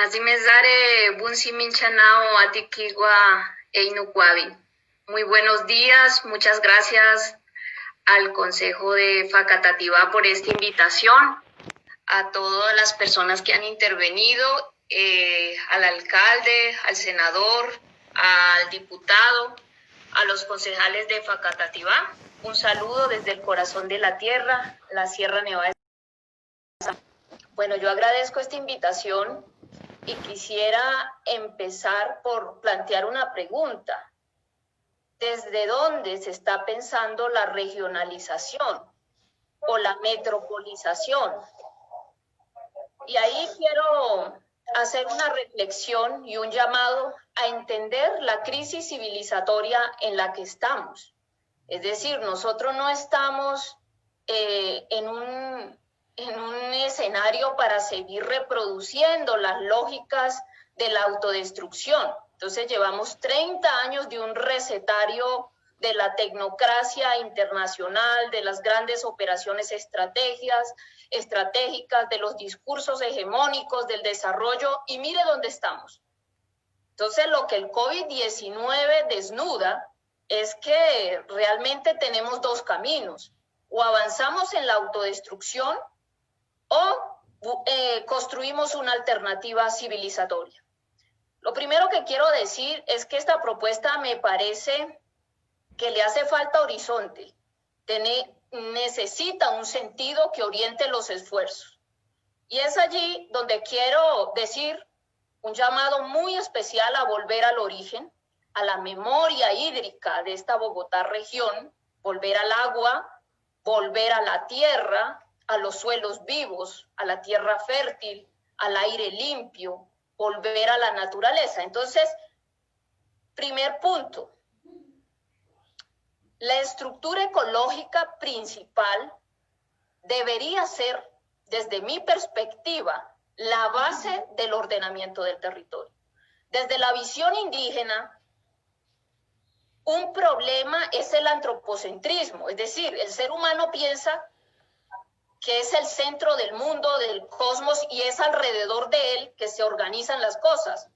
Azimezare Bunsimin Atiquigua Einucuavi. Muy buenos días, muchas gracias al Consejo de Facatativá por esta invitación, a todas las personas que han intervenido, al alcalde, al senador, al diputado, a los concejales de Facatativá. Un saludo desde el corazón de la tierra, la Sierra Nevada. Bueno, yo agradezco esta invitación y quisiera empezar por plantear una pregunta. ¿Desde dónde se está pensando la regionalización o la metropolización? Y ahí quiero hacer una reflexión y un llamado a entender la crisis civilizatoria en la que estamos. Es decir, nosotros no estamos en un escenario para seguir reproduciendo las lógicas de la autodestrucción. Entonces llevamos 30 años de un recetario de la tecnocracia internacional, de las grandes operaciones estratégicas, de los discursos hegemónicos del desarrollo, y mire dónde estamos. Entonces lo que el COVID-19 desnuda es que realmente tenemos dos caminos: o avanzamos en la autodestrucción o construimos una alternativa civilizatoria. Lo primero que quiero decir es que esta propuesta me parece que le hace falta horizonte, necesita un sentido que oriente los esfuerzos. Y es allí donde quiero decir un llamado muy especial a volver al origen, a la memoria hídrica de esta Bogotá región, volver al agua, volver a la tierra, a los suelos vivos, a la tierra fértil, al aire limpio, volver a la naturaleza. Entonces, primer punto, la estructura ecológica principal debería ser, desde mi perspectiva, la base del ordenamiento del territorio. Desde la visión indígena, un problema es el antropocentrismo, es decir, el ser humano piensa que es el centro del mundo, del cosmos, y es alrededor de él que se organizan las cosas.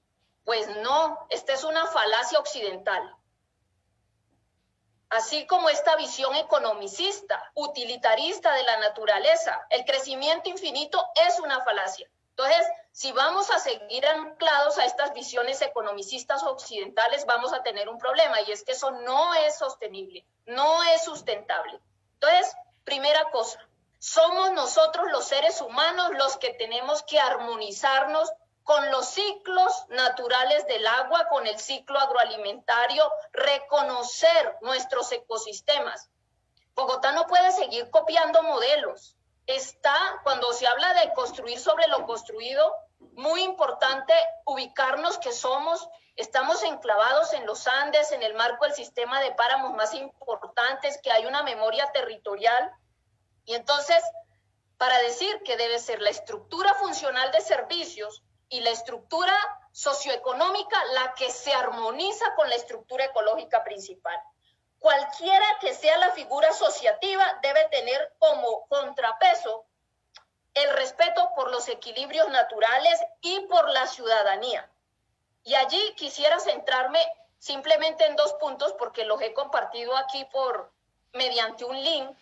Pues no, esta es una falacia occidental. Así como esta visión economicista, utilitarista de la naturaleza, el crecimiento infinito es una falacia. Entonces, si vamos a seguir anclados a estas visiones economicistas occidentales, vamos a tener un problema, y es que eso no es sostenible, no es sustentable. Entonces, primera cosa, somos nosotros los seres humanos los que tenemos que armonizarnos con los ciclos naturales del agua, con el ciclo agroalimentario, reconocer nuestros ecosistemas. Bogotá no puede seguir copiando modelos. Cuando se habla de construir sobre lo construido, muy importante ubicarnos que estamos enclavados en los Andes, en el marco del sistema de páramos más importantes, que hay una memoria territorial. Y entonces, para decir que debe ser la estructura funcional de servicios y la estructura socioeconómica la que se armoniza con la estructura ecológica principal. Cualquiera que sea la figura asociativa debe tener como contrapeso el respeto por los equilibrios naturales y por la ciudadanía. Y allí quisiera centrarme simplemente en dos puntos, porque los he compartido aquí mediante un link.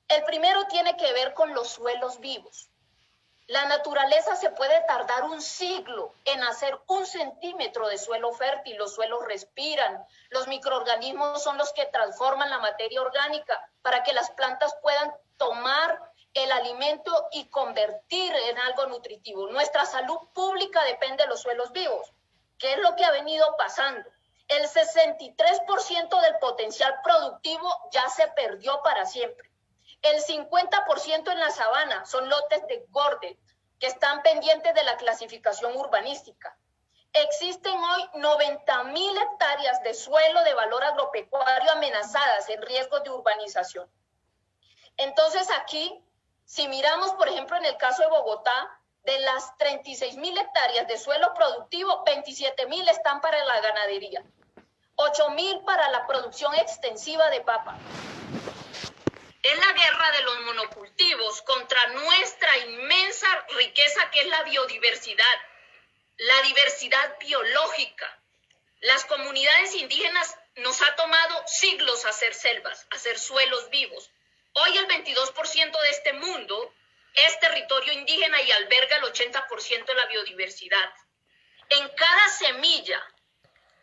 El primero tiene que ver con los suelos vivos. La naturaleza se puede tardar un siglo en hacer 1 centímetro de suelo fértil. Los suelos respiran, los microorganismos son los que transforman la materia orgánica para que las plantas puedan tomar el alimento y convertir en algo nutritivo. Nuestra salud pública depende de los suelos vivos. ¿Qué es lo que ha venido pasando? El 63% del potencial productivo ya se perdió para siempre. El 50% en la sabana son lotes de Gordon que están pendientes de la clasificación urbanística. Existen hoy 90.000 hectáreas de suelo de valor agropecuario amenazadas en riesgo de urbanización. Entonces aquí, si miramos, por ejemplo, en el caso de Bogotá, de las 36.000 hectáreas de suelo productivo, 27.000 están para la ganadería, 8.000 para la producción extensiva de papa. Es la guerra de los monocultivos contra nuestra inmensa riqueza que es la biodiversidad. la diversidad biológica. Las comunidades indígenas nos ha tomado siglos hacer selvas, hacer suelos vivos. Hoy el 22% de este mundo es territorio indígena y alberga el 80% de la biodiversidad. En cada semilla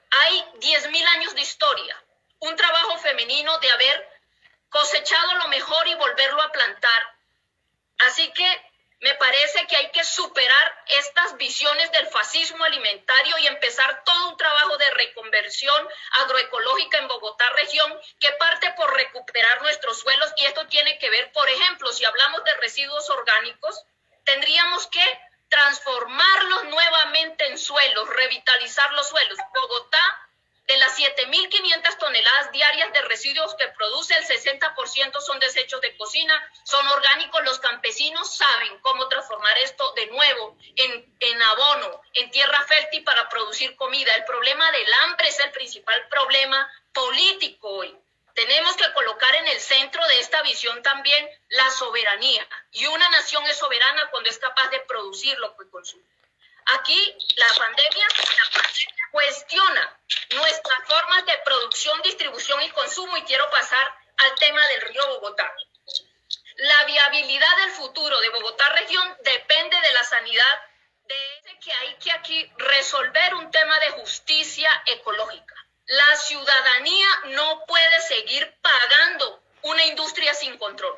hay 10.000 años de historia, un trabajo femenino de haber cosechado lo mejor y volverlo a plantar. Así que me parece que hay que superar estas visiones del fascismo alimentario y empezar todo un trabajo de reconversión agroecológica en Bogotá región que parte por recuperar nuestros suelos, y esto tiene que ver, por ejemplo, si hablamos de residuos orgánicos, tendríamos que transformarlos nuevamente en suelos, revitalizar los suelos. Bogotá, de las 7.500 toneladas diarias de residuos que produce, el 60% son desechos de cocina, son orgánicos. Los campesinos saben cómo transformar esto de nuevo en abono, en tierra fértil para producir comida. El problema del hambre es el principal problema político hoy. Tenemos que colocar en el centro de esta visión también la soberanía. Y una nación es soberana cuando es capaz de producir lo que consume. Aquí la pandemia cuestiona nuestras formas de producción, distribución y consumo, y quiero pasar al tema del río Bogotá. La viabilidad del futuro de Bogotá región depende de la sanidad, de que hay que aquí resolver un tema de justicia ecológica. La ciudadanía no puede seguir pagando una industria sin control.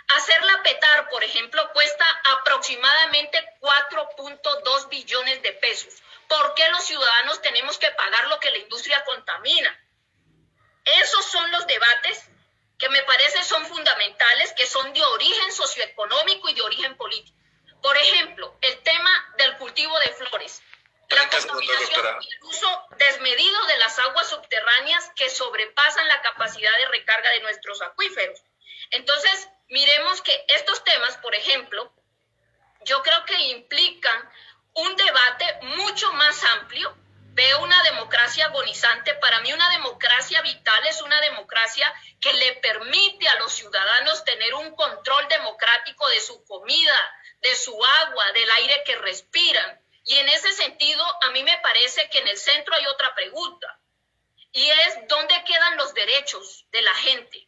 Hacerla petar, por ejemplo, cuesta aproximadamente 4.2 billones de pesos. ¿Por qué los ciudadanos tenemos que pagar lo que la industria contamina? Esos son los debates que me parece son fundamentales, que son de origen socioeconómico y de origen político. Por ejemplo, el tema del cultivo de flores. La contaminación y el uso desmedido de las aguas subterráneas que sobrepasan la capacidad de recarga de nuestros acuíferos. Entonces, miremos que estos temas, por ejemplo, yo creo que implican un debate mucho más amplio. Veo una democracia agonizante. Para mí una democracia vital es una democracia que le permite a los ciudadanos tener un control democrático de su comida, de su agua, del aire que respiran. Y en ese sentido, a mí me parece que en el centro hay otra pregunta, y es ¿dónde quedan los derechos de la gente?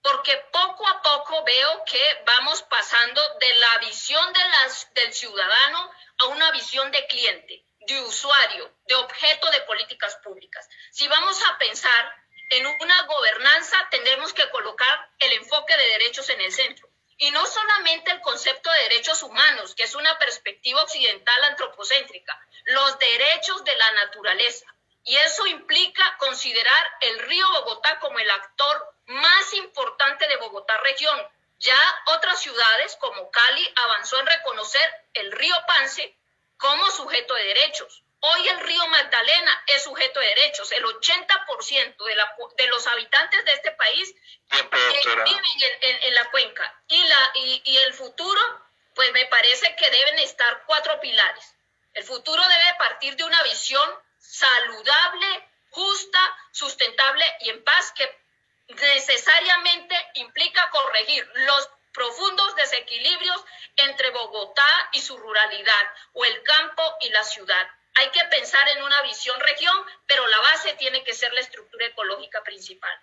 Porque poco a poco veo que vamos pasando de la visión del ciudadano a una visión de cliente, de usuario, de objeto de políticas públicas. Si vamos a pensar en una gobernanza, tendremos que colocar el enfoque de derechos en el centro. Y no solamente el concepto de derechos humanos, que es una perspectiva occidental antropocéntrica, los derechos de la naturaleza. Y eso implica considerar el río Bogotá como el actor más importante de Bogotá región. Ya otras ciudades como Cali avanzó en reconocer el río Pance como sujeto de derechos. Hoy el río Magdalena es sujeto de derechos. El 80% de los habitantes de este país viven en la cuenca. Y el futuro, pues me parece que deben estar 4 pilares. El futuro debe partir de una visión saludable, justa, sustentable y en paz, que necesariamente implica corregir los profundos desequilibrios entre Bogotá y su ruralidad, o el campo y la ciudad. Hay que pensar en una visión región, pero la base tiene que ser la estructura ecológica principal.